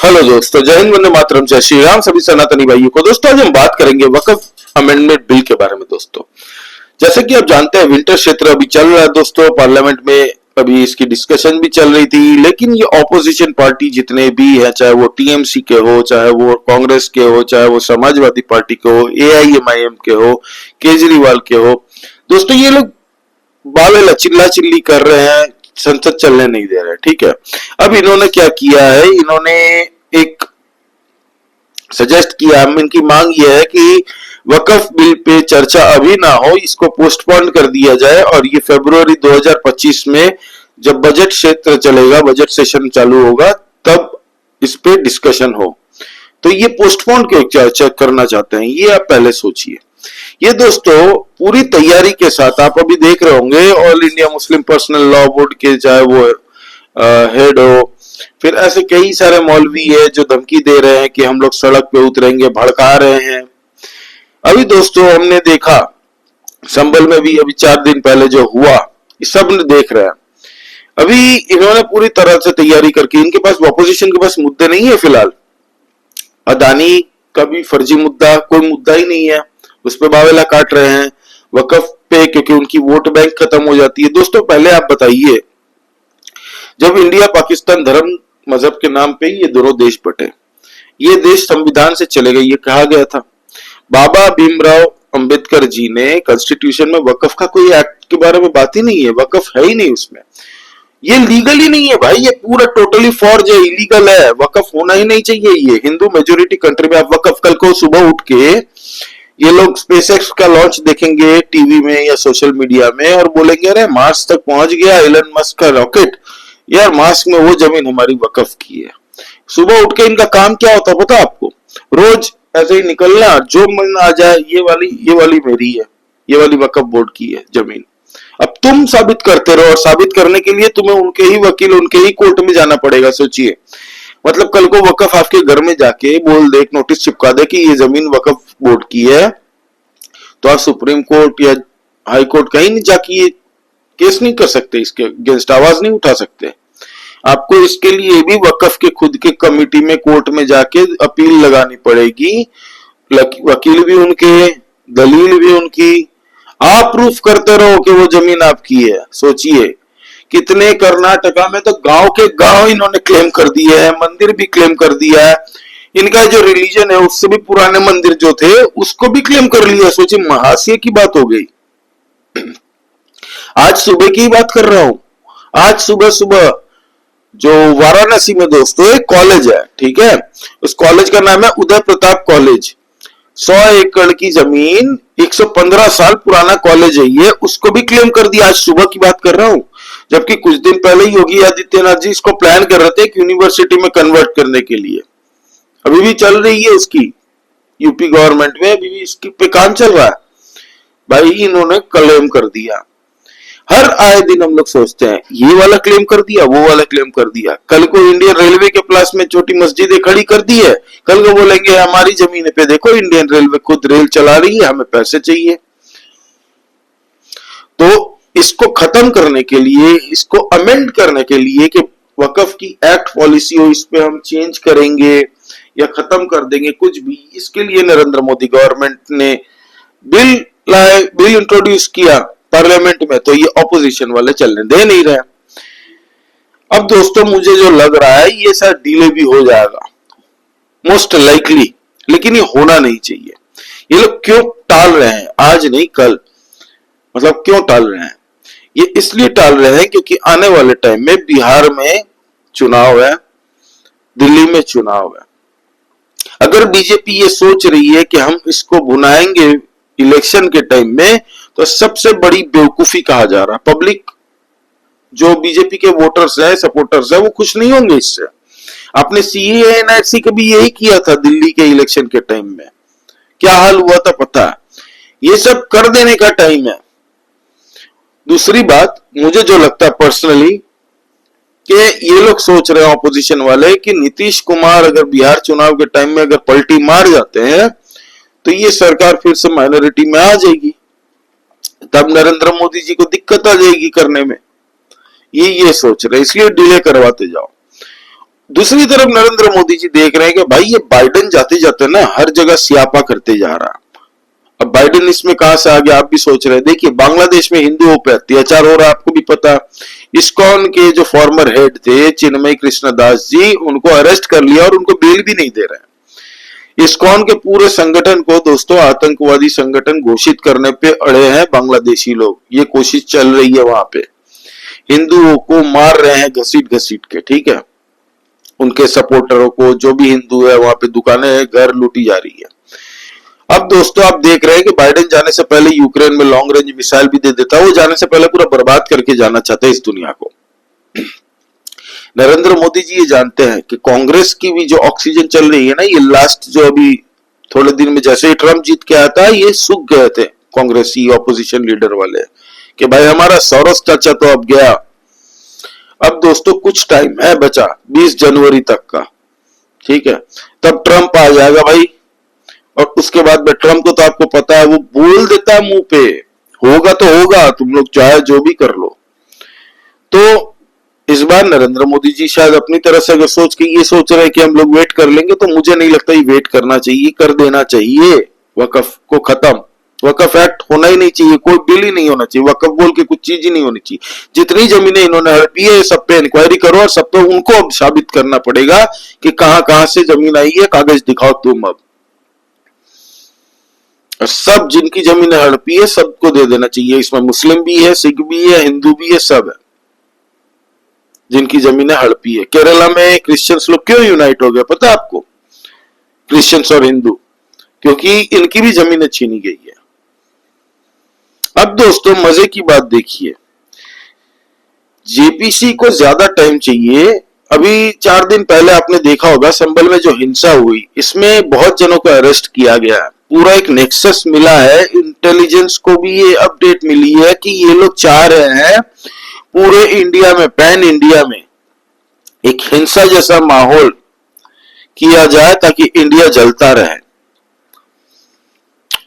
Hello दोस्तों, जय हिंद, वंदे मातरम, जय श्री राम सभी सनातनी भाइयों को। दोस्तों आज हम बात करेंगे वक्फ अमेंडमेंट बिल के बारे में। दोस्तों जैसे कि आप जानते हैं विंटर क्षेत्र अभी चल रहा है दोस्तों, पार्लियामेंट में अभी इसकी डिस्कशन भी चल रही थी, लेकिन ये ऑपोजिशन पार्टी जितने भी है, चाहे वो टीएमसी के हो, चाहे वो कांग्रेस के हो, चाहे वो समाजवादी पार्टी के हो, एआईएमआईएम के हो, केजरीवाल के हो, दोस्तों ये लोग बावे चिल्ला चिल्ली कर रहे हैं, संसद चलने नहीं दे रहे। ठीक है, अब इन्होंने क्या किया है, इन्होंने एक सजेस्ट किया, इनकी मांग यह है कि वक्फ बिल पे चर्चा अभी ना हो, इसको पोस्टपोन कर दिया जाए और ये फरवरी 2025 में जब बजट क्षेत्र चलेगा, बजट सेशन चालू होगा, तब इस पे डिस्कशन हो। तो ये पोस्टपोन क्यों करना चाहते हैं, ये आप पहले सोचिए। ये दोस्तों पूरी तैयारी के साथ आप अभी देख रहे होंगे, all India Muslim personal law board के चाहे वो हेड हो, फिर ऐसे कई सारे मौलवी है जो धमकी दे रहे हैं कि हम लोग सड़क पे उतरेंगे, भड़का रहे हैं। अभी दोस्तों हमने देखा संभल में भी अभी 4 दिन पहले जो हुआ, सब ने देख रहे हैं। अभी इन्होंने पूरी तरह से तैयारी करके, इनके पास ऑपोजिशन के पास मुद्दे नहीं है फिलहाल। अदानी का भी फर्जी मुद्दा, कोई मुद्दा ही नहीं है, उस पर बावेला काट रहे हैं। वक्फ पे क्योंकि उनकी वोट बैंक खत्म हो जाती है। दोस्तों पहले आप बताइए, जब इंडिया पाकिस्तान धर्म मजहब के नाम पे ये दोनों देश बटे, ये देश संविधान से चले गए, ये कहा गया था। बाबा भीमराव अंबेडकर जी ने कॉन्स्टिट्यूशन में वक्फ का कोई एक्ट के बारे में बात ही नहीं है, वक्फ है ही नहीं उसमें, ये लीगल ही नहीं है भाई, ये पूरा टोटली फॉर्ज है, इलीगल है, वक्फ होना ही नहीं चाहिए। ये हिंदू मेजोरिटी कंट्री में आप वक्फ, कल को सुबह उठ के ये लोग स्पेसएक्स का लॉन्च देखेंगे टीवी में या सोशल मीडिया में और बोलेंगे अरे मार्स तक पहुंच गया एलन मस्क का रॉकेट, यार मार्स में वो जमीन हमारी वक्फ की है। सुबह उठ के इनका काम क्या होता पता आपको, रोज ऐसे ही निकलना, जो मन आ जाए, ये वाली मेरी है, ये वाली वक्फ बोर्ड की है जमीन। अब तुम साबित करते रहो, और साबित करने के लिए तुम्हें उनके ही वकील, उनके ही कोर्ट में जाना पड़ेगा। सोचिए, मतलब कल को वक्फ आपके घर में जाके बोल दे, एक नोटिस चिपका दे कि ये जमीन वक्फ बोर्ड की है, तो आप सुप्रीम कोर्ट या हाई कोर्ट कहीं नहीं जाके केस नहीं कर सकते, इसके अगेंस्ट आवाज नहीं उठा सकते। आपको इसके लिए भी वक्फ के खुद के कमिटी में, कोर्ट में जाके अपील लगानी पड़ेगी, वकील भी उनके, दलील भी उनकी, आप प्रूफ करते रहो कि वो जमीन आपकी है। सोचिए कितने कर्नाटका में तो गांव के गांव इन्होंने क्लेम कर दिए हैं, मंदिर भी क्लेम कर दिया है, इनका जो रिलीजन है उससे भी पुराने मंदिर जो थे उसको भी क्लेम कर लिया। सोचिए, महाशय की बात हो गई। आज सुबह की बात कर रहा हूं, आज सुबह जो वाराणसी में दोस्तों एक कॉलेज है, ठीक है, उस कॉलेज का नाम है उदय प्रताप कॉलेज। 100 एकड़ की जमीन, 115 साल पुराना कॉलेज है ये, उसको भी क्लेम कर दिया। आज सुबह की बात कर रहा हूं, जबकि कुछ दिन पहले योगी आदित्यनाथ जी इसको प्लान कर रहे थे एक यूनिवर्सिटी में कन्वर्ट करने के लिए। अभी भी चल रही है इसकी, यूपी गवर्नमेंट में अभी भी इसकी पे काम चल रहा है। भाई इन्होंने क्लेम कर दिया। हर आए दिन हम लोग सोचते हैं ये वाला क्लेम कर दिया, वो वाला क्लेम कर दिया। कल को इंडियन रेलवे के प्लास में छोटी मस्जिदें खड़ी कर दी है, कल को बोलेंगे हमारी जमीन पे देखो इंडियन रेलवे खुद रेल चला रही है, हमें पैसे चाहिए। तो इसको खत्म करने के लिए, इसको अमेंड करने के लिए कि वक्फ की एक्ट पॉलिसी हो, इस पे हम चेंज करेंगे या खत्म कर देंगे कुछ भी, इसके लिए नरेंद्र मोदी गवर्नमेंट ने बिल इंट्रोड्यूस किया पार्लियामेंट में, तो ये ऑपोजिशन वाले चलने दे नहीं रहे। अब दोस्तों मुझे जो लग रहा है ये शायद डिले भी हो जाएगा मोस्ट लाइकली, लेकिन ये होना नहीं चाहिए। ये लोग क्यों टाल रहे हैं, आज नहीं कल, मतलब क्यों टाल रहे हैं? ये इसलिए टाल रहे हैं क्योंकि आने वाले टाइम में बिहार में चुनाव है, दिल्ली में चुनाव है। अगर बीजेपी ये सोच रही है कि हम इसको भुनाएंगे इलेक्शन के टाइम में, तो सबसे बड़ी बेवकूफी कहा जा रहा है। पब्लिक जो बीजेपी के वोटर्स हैं, सपोर्टर्स हैं, वो खुश नहीं होंगे इससे। आपने सीए एनआरसी का भी यही किया था दिल्ली के इलेक्शन के टाइम में, क्या हाल हुआ था पता है? ये सब कर देने का टाइम है। दूसरी बात, मुझे जो लगता है पर्सनली कि ये लोग सोच रहे हैं ऑपोजिशन वाले कि नीतीश कुमार अगर बिहार चुनाव के टाइम में अगर पलटी मार जाते हैं तो ये सरकार फिर से माइनॉरिटी में आ जाएगी, तब नरेंद्र मोदी जी को दिक्कत आ जाएगी करने में। ये सोच रहे, इसलिए डिले करवाते जाओ। दूसरी तरफ नरेंद्र मोदी जी देख रहे हैं कि भाई ये बाइडेन जाते जाते ना हर जगह सियापा करते जा रहा। अब बाइडेन इसमें कहां से आ गया आप भी सोच रहे हैं। देखिए बांग्लादेश में हिंदुओं पे अत्याचार हो रहा है, आपको भी पता। इस्कॉन के जो फॉर्मर हेड थे चिन्मय कृष्ण दास जी, उनको अरेस्ट कर लिया और उनको बेल भी नहीं दे रहे हैं। इस्कॉन के पूरे संगठन को दोस्तों आतंकवादी संगठन घोषित करने पे अड़े हैं बांग्लादेशी लोग। ये कोशिश चल रही है, वहां पे हिंदुओं को मार रहे हैं घसीट घसीट के, ठीक है। उनके सपोर्टरों को, जो भी हिंदू है वहां पे दुकानें घर लूटी जा रही है। अब दोस्तों आप देख रहे हैं कि बाइडेन जाने से पहले यूक्रेन में लॉन्ग रेंज मिसाइल भी दे देता है। वो जाने से पहले पूरा बर्बाद करके जाना चाहता है इस दुनिया को। नरेंद्र मोदी जी ये जानते हैं कि कांग्रेस की भी जो ऑक्सीजन चल रही है ना, ये लास्ट जो अभी थोड़े दिन में जैसे ही ट्रम्प जीत के आया था, ये सूख गए थे कांग्रेसी ऑपोजिशन लीडर वाले कि भाई हमारा सोरोस चाचा तो अब गया। अब दोस्तों कुछ टाइम है बचा 20 जनवरी तक का, ठीक है, तब ट्रम्प आ जाएगा भाई। और उसके बाद में ट्रम्प को तो आपको पता है वो बोल देता है मुंह पे, होगा तो होगा, तुम लोग चाहे जो भी कर लो। तो इस बार नरेंद्र मोदी जी शायद अपनी तरह से अगर सोच के ये सोच रहे हैं कि हम लोग वेट कर लेंगे, तो मुझे नहीं लगता ये वेट करना चाहिए, कर देना चाहिए वकफ को खत्म। वकफ एक्ट होना ही नहीं चाहिए, कोई बिल ही नहीं होना चाहिए, वकफ बोल के कुछ चीज ही नहीं होनी चाहिए। जितनी जमीनें इन्होंने हड़पी है सब पे इंक्वायरी करो और सब पे उनको अब साबित करना पड़ेगा कि कहां कहां से जमीन आई है, कागज दिखाओ तुम अब। और सब जिनकी जमीनें हड़पी है सबको दे देना चाहिए। इसमें मुस्लिम भी है, सिख भी है, हिंदू भी है, सब है जिनकी जमीनें हड़पी है। केरला में क्रिश्चियंस लोग क्यों यूनाइट हो गए पता है आपको, क्रिश्चियंस और हिंदू, क्योंकि इनकी भी जमीनें छीनी गई है। अब दोस्तों मजे की बात देखिए, जेपीसी को ज्यादा टाइम चाहिए। अभी 4 दिन पहले आपने देखा होगा संभल में जो हिंसा हुई, इसमें बहुत जनों को अरेस्ट किया गया है। पूरा एक नेक्सस मिला है, इंटेलिजेंस को भी ये अपडेट मिली है कि ये लोग चाह रहे हैं पूरे इंडिया में, पैन इंडिया में एक हिंसा जैसा माहौल किया जाए ताकि इंडिया जलता रहे।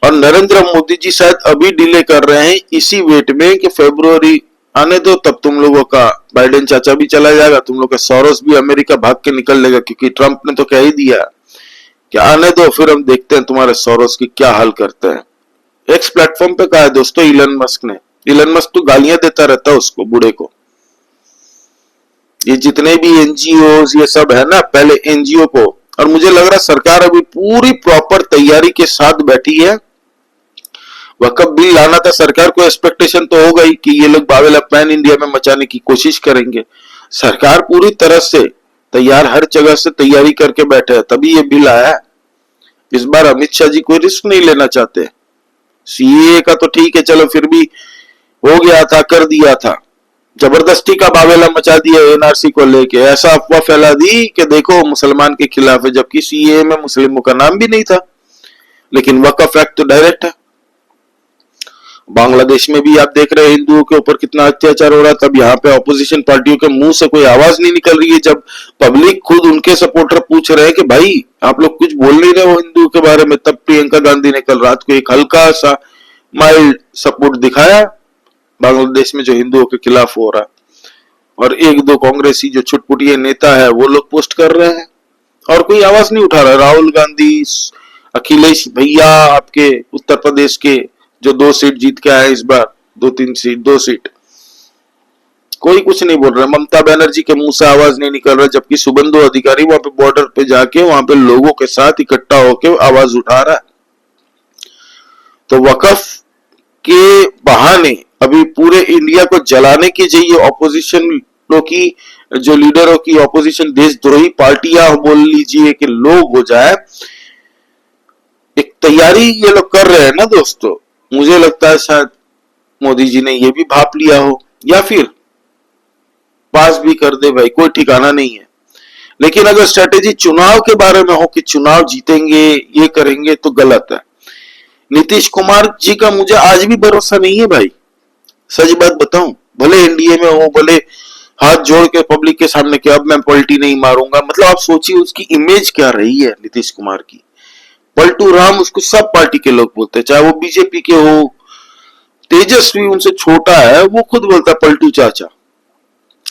और नरेंद्र मोदी जी शायद अभी डिले कर रहे हैं इसी वेट में कि फरवरी आने दो, तब तुम लोगों का बाइडेन चाचा भी चला जाएगा, तुम लोग का सोरोस भी अमेरिका भाग के निकल लेगा, क्योंकि ट्रंप ने तो कह ही दिया कि आने दो, फिर हम देखते हैं तुम्हारे सोरोस की क्या हाल करते हैं। एक्स प्लेटफॉर्म पे कहा है दोस्तों इलन मस्क ने। इलन मस्क तो गालियां देता रहता है उसको, बूढ़े को। ये जितने भी एनजीओ ये सब है ना, पहले एनजीओ को, और मुझे लग रहा सरकार अभी पूरी प्रॉपर तैयारी के साथ बैठी है। वकफ बिल लाना था, सरकार को एक्सपेक्टेशन तो होगा ही कि ये लोग बावेला पैन इंडिया में मचाने की कोशिश करेंगे। सरकार पूरी तरह से तैयार, हर जगह से तैयारी करके बैठे हैं, तभी ये बिल आया। इस बार अमित शाह जी कोई रिस्क नहीं लेना चाहते। सीए का तो ठीक है, चलो फिर भी हो गया था, कर दिया था, जबरदस्ती का बावेला मचा दिया एनआरसी को लेके, ऐसा अफवाह फैला दी कि देखो मुसलमान के खिलाफ है, जबकि सीए में मुस्लिमों का नाम भी नहीं था। लेकिन वकफ एक्ट तो डायरेक्ट है। बांग्लादेश में भी आप देख रहे हैं हिंदुओं के ऊपर कितना अत्याचार हो रहा है, तब यहाँ पे ऑपोजिशन पार्टियों के मुंह से कोई आवाज नहीं निकल रही है। जब पब्लिक खुद उनके सपोर्टर पूछ रहे हैं कि भाई आप लोग कुछ बोल नहीं रहे हो हिंदुओं के बारे में, तब प्रियंका गांधी ने कल रात को एक हल्का सा माइल्ड सपोर्ट दिखाया बांग्लादेश में जो हिंदुओं के खिलाफ हो रहा है। और एक दो कांग्रेसी जो छुटपुटिये नेता है वो लोग पोस्ट कर रहे हैं और कोई आवाज नहीं उठा रहा। राहुल गांधी, अखिलेश भैया आपके उत्तर प्रदेश के जो 2 सीट जीत के आए इस बार, 2 सीट, कोई कुछ नहीं बोल रहा। ममता बनर्जी के मुंह से आवाज नहीं निकल रहा, जबकि शुभेंदु अधिकारी वहां पे बॉर्डर पे जाके वहां पे लोगों के साथ इकट्ठा होकर आवाज उठा रहा है। तो वकफ के बहाने अभी पूरे इंडिया को जलाने की चाहिए ऑपोजिशन लोग की, जो लीडरों की ऑपोजिशन देशद्रोही पार्टियां बोल लीजिए कि लोग हो जाए, एक तैयारी ये लोग कर रहे हैं ना दोस्तों। मुझे लगता है शायद मोदी जी ने ये भी भाप लिया हो, या फिर पास भी कर दे भाई, कोई ठिकाना नहीं है। लेकिन अगर स्ट्रेटेजी चुनाव के बारे में हो कि चुनाव जीतेंगे ये करेंगे, तो गलत है। नीतीश कुमार जी का मुझे आज भी भरोसा नहीं है भाई, सच बात बताऊं। भले एनडीए में हो, भले हाथ जोड़ के पब्लिक के सामने कि अब मैं पलटी नहीं मारूंगा, मतलब आप सोचिए उसकी इमेज क्या रही है नीतीश कुमार की। पलटू राम उसको सब पार्टी के लोग बोलते हैं, चाहे वो बीजेपी के हो, तेजस्वी उनसे छोटा है, वो खुद बोलता है पलटू चाचा।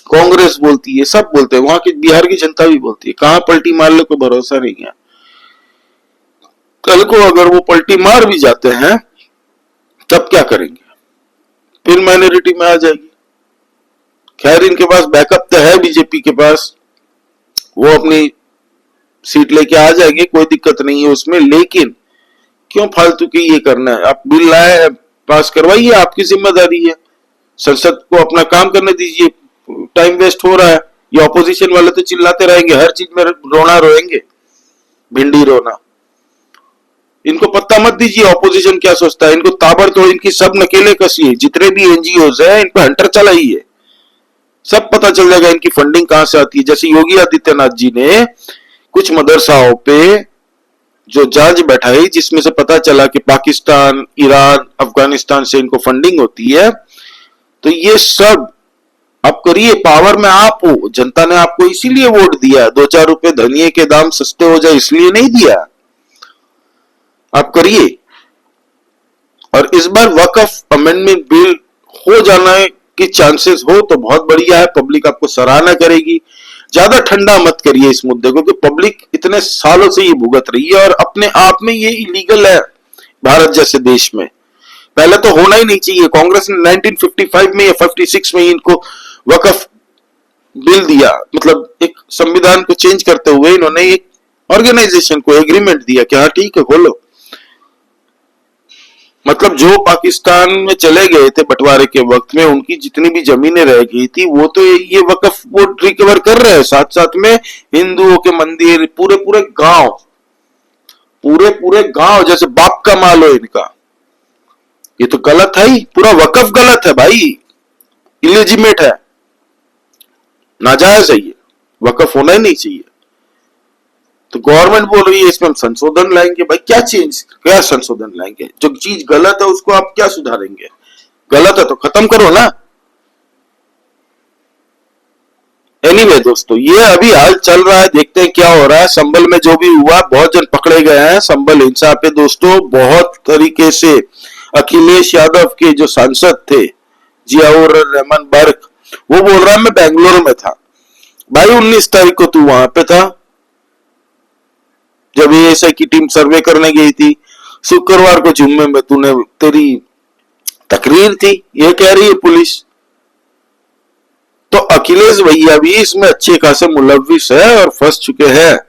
कांग्रेस बोलती है, सब बोलते हैं, वहां की बिहार की जनता भी बोलती है। कहां पलटी मार ले कोई भरोसा नहीं है। कल को अगर वो पलटी मार भी जाते हैं तब क्या करेंगे, फिर माइनॉरिटी में आ जाएगी। खैर इनके पास बैकअप तो है, बीजेपी के पास, वो अपनी सीट लेके आ जाएंगे, कोई दिक्कत नहीं है उसमें। लेकिन क्यों फालतू की ये करना है? आप बिल लाए, पास करवाइए, आपकी जिम्मेदारी है। संसद को अपना काम करने दीजिए, टाइम वेस्ट हो रहा है। ये ऑपोजिशन वाले तो चिल्लाते रहेंगे, हर चीज में रोना रोएंगे, भिंडी रोना। इनको पत्ता मत दीजिए ऑपोजिशन क्या सोचता है, इनको ताबड़तोड़ इनकी सब नकेले कसिए, जितने भी एनजीओज है इन पर हंटर चलाइए, सब पता चल जाएगा इनकी फंडिंग कहां से आती है। जैसे योगी आदित्यनाथ जी ने कुछ मदरसाओं पे जो जांच बैठाई, जिसमें से पता चला कि पाकिस्तान, ईरान, अफगानिस्तान से इनको फंडिंग होती है। तो ये सब आप करिए, पावर में आप हो, जनता ने आपको इसीलिए वोट दिया, 2-4 रुपए धनिये के दाम सस्ते हो जाए इसलिए नहीं दिया। आप करिए। और इस बार वक्फ अमेंडमेंट बिल हो जाने की चांसेस हो तो बहुत बढ़िया है, पब्लिक आपको सराहना करेगी। ज्यादा ठंडा मत करिए इस मुद्दे को, क्योंकि पब्लिक इतने सालों से ये भुगत रही है और अपने आप में ये इलीगल है भारत जैसे देश में। पहले तो होना ही नहीं चाहिए। कांग्रेस ने 1955 में या 56 में इनको वक्फ बिल दिया, मतलब एक संविधान को चेंज करते हुए इन्होंने एक ऑर्गेनाइजेशन को एग्रीमेंट दिया कि हाँ ठीक है खोलो। मतलब जो पाकिस्तान में चले गए थे बंटवारे के वक्त में, उनकी जितनी भी जमीनें रह गई थी वो तो ये वक्फ वो रिकवर कर रहे हैं। साथ साथ में हिंदुओं के मंदिर, पूरे पूरे गांव जैसे बाप का माल हो इनका। ये तो गलत है ही, पूरा वक्फ गलत है भाई, इलिजिमेट है, नाजायज है, ये वक्फ होना ही नहीं चाहिए। तो गवर्नमेंट बोल रही है इसमें हम संशोधन लाएंगे। भाई क्या संशोधन लाएंगे? जो चीज गलत है उसको आप क्या सुधारेंगे? गलत है तो खत्म करो ना। एनीवे दोस्तों, ये अभी हाल चल रहा है, देखते हैं क्या हो रहा है। संभल में जो भी हुआ, बहुत जन पकड़े गए हैं संभल हिंसा पे दोस्तों। बहुत तरीके से अखिलेश यादव के जो सांसद थे जियाउर रहमान बर्क, वो बोल रहा है मैं बेंगलोर में था। भाई 19 तारीख को तू वहां पे था जब एएसआई की टीम सर्वे करने गई थी। शुक्रवार को जुम्मे में तूने, तेरी तकरीर थी, ये कह रही है पुलिस। तो अखिलेश भैया भी इसमें अच्छे खासे मुलविस है और फंस चुके हैं।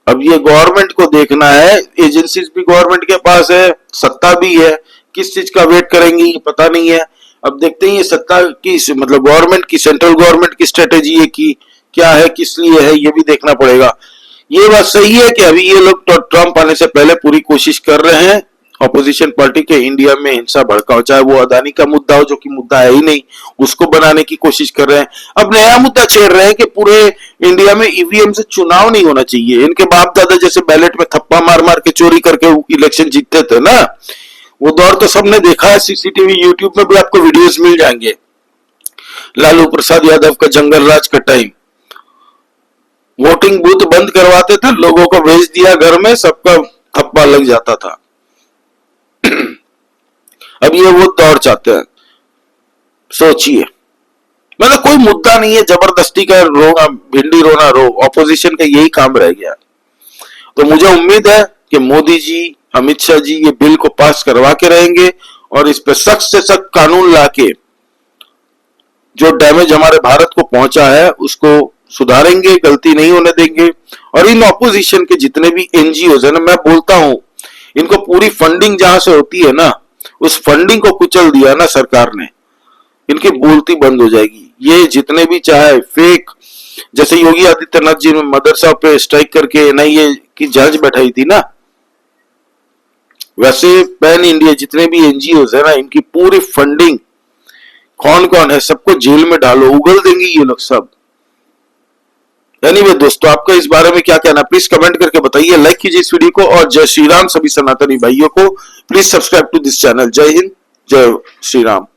अब ये गवर्नमेंट को देखना है, एजेंसीज भी गवर्नमेंट के पास है, सत्ता भी है, किस चीज का वेट करेंगी ये पता नहीं है। अब देखते हैं ये सत्ता की, मतलब गवर्नमेंट की, सेंट्रल गवर्नमेंट की स्ट्रेटेजी है कि क्या है, किस लिए है, ये भी देखना पड़ेगा। ये बात सही है कि अभी ये लोग तो ट्रंप आने से पहले पूरी कोशिश कर रहे हैं ऑपोजिशन पार्टी के इंडिया में हिंसा भड़काओ, चाहे वो अदानी का मुद्दा हो जो कि मुद्दा है ही नहीं, उसको बनाने की कोशिश कर रहे हैं। अब नया मुद्दा छेड़ रहे हैं कि पूरे इंडिया में ईवीएम से चुनाव नहीं होना चाहिए। इनके बाप दादा जैसे बैलेट में थप्पा मार मार के चोरी करके इलेक्शन जीतते थे ना, वो दौर तो सबने देखा है। सीसीटीवी यूट्यूब में भी आपको वीडियोस मिल जाएंगे। लालू प्रसाद यादव का जंगल राज का टाइम, वोटिंग बूथ बंद करवाते थे, लोगों को भेज दिया घर में, सबका थप्पा लग जाता था। अब ये वो दौर चाहते हैं। सोचिए, मतलब कोई मुद्दा नहीं है, जबरदस्ती का रोना, भिंडी रोना रो, ऑपोजिशन का यही काम रह गया। तो मुझे उम्मीद है कि मोदी जी, अमित शाह जी ये बिल को पास करवा के रहेंगे और इस पे सख्त से सख्त कानून लाके जो डैमेज हमारे भारत को पहुंचा है उसको सुधारेंगे, गलती नहीं होने देंगे। और इन ऑपोजिशन के जितने भी एनजीओ है ना, मैं बोलता हूं इनको पूरी फंडिंग जहां से होती है ना, उस फंडिंग को कुचल दिया ना सरकार ने, इनकी बोलती बंद हो जाएगी। ये जितने भी चाहे फेक, जैसे योगी आदित्यनाथ जी ने मदरसा पे स्ट्राइक करके एनआईए की जांच बैठाई थी ना, वैसे पैन इंडिया जितने भी एनजीओ है ना, इनकी पूरी फंडिंग कौन कौन है सबको जेल में डालो, उगल देंगे ये लोग सब। एनीवे दोस्तों, आपका इस बारे में क्या कहना, प्लीज कमेंट करके बताइए। लाइक कीजिए इस वीडियो को और जय श्री राम सभी सनातनी भाइयों को। Please subscribe to this channel. जय हिंद, जय श्री राम।